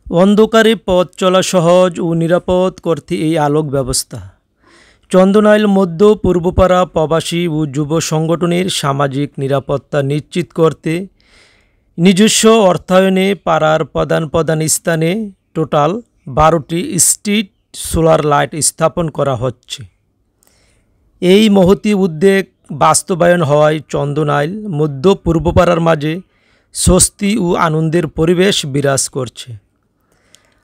অন্ধকারে পথ চলা সহজ ও নিরাপদ করতে এই আলোক ব্যবস্থা। চন্দনাইল মধ্য পূর্বপাড়া প্রবাসী ও যুব সংগঠনের সামাজিক নিরাপত্তা নিশ্চিত করতে নিজস্ব অর্থায়নে পাড়ার প্রধান স্থানে টোটাল 12টি স্ট্রিট সোলার লাইট স্থাপন করা হচ্ছে। এই মহতী উদ্যোগ বাস্তবায়ন হওয়ায় চন্দনাইল মধ্য পূর্বপাড়ার মাঝে স্বস্তি ও আনন্দের পরিবেশ বিরাজ করছে।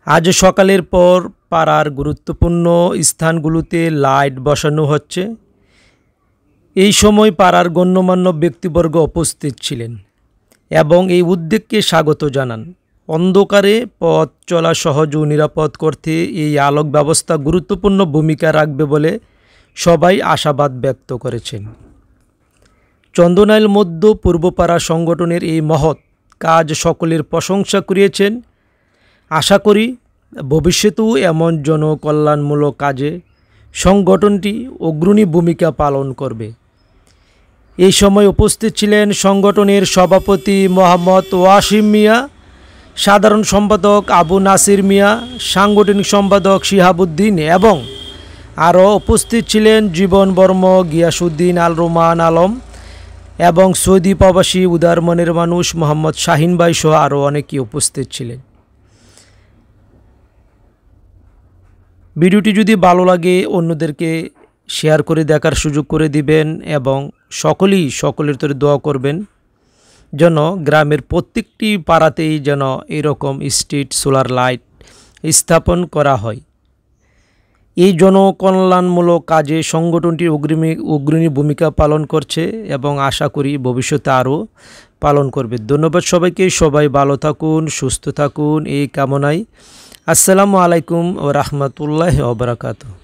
আজ সকালের পর পাড়ার গুরুত্বপূর্ণ স্থানগুলোতে লাইট বসানো হচ্ছে। এই সময় পাড়ার গণ্যমান্য ব্যক্তিবর্গ উপস্থিত ছিলেন এবং এই উদ্যোগকে স্বাগত জানান। অন্ধকারে পথ চলা সহজ ও নিরাপদ করতে এই আলোক ব্যবস্থা গুরুত্বপূর্ণ ভূমিকা রাখবে বলে সবাই আশাবাদ ব্যক্ত করেছেন। চন্দনাইল মধ্য পূর্বপাড়া সংগঠনের এই মহৎ কাজ সকলের প্রশংসা কুড়িয়েছেন। আশা করি ভবিষ্যতেও এমন জনকল্যাণমূলক কাজে সংগঠনটি অগ্রণী ভূমিকা পালন করবে। এই সময় উপস্থিত ছিলেন সংগঠনের সভাপতি মোহাম্মদ ওয়াসিম মিয়া, সাধারণ সম্পাদক আবু নাসির মিয়া, সাংগঠনিক সম্পাদক শিহাবুদ্দিন এবং আরও উপস্থিত ছিলেন জীবন বর্ম, গিয়াসউদ্দিন আল রোমান আলম এবং সৌদি প্রবাসী উদার মনের মানুষ মোহাম্মদ শাহিন ভাই সহ আরও অনেকেই উপস্থিত ছিলেন। ভিডিওটি যদি ভালো লাগে অন্যদেরকে শেয়ার করে দেখার সুযোগ করে দিবেন এবং সকলের তরে দোয়া করবেন যেন গ্রামের প্রত্যেকটি পাড়াতেই যেন এরকম স্ট্রিট সোলার লাইট স্থাপন করা হয়। এই জনকল্যাণমূলক কাজে সংগঠনটি অগ্রণী ভূমিকা পালন করছে এবং আশা করি ভবিষ্যতে আরও পালন করবে। ধন্যবাদ সবাইকে। সবাই ভালো থাকুন, সুস্থ থাকুন এই কামনায়। আসসালামু আলাইকুম ওয়া রাহমাতুল্লাহি ওয়া বারাকাতুহু।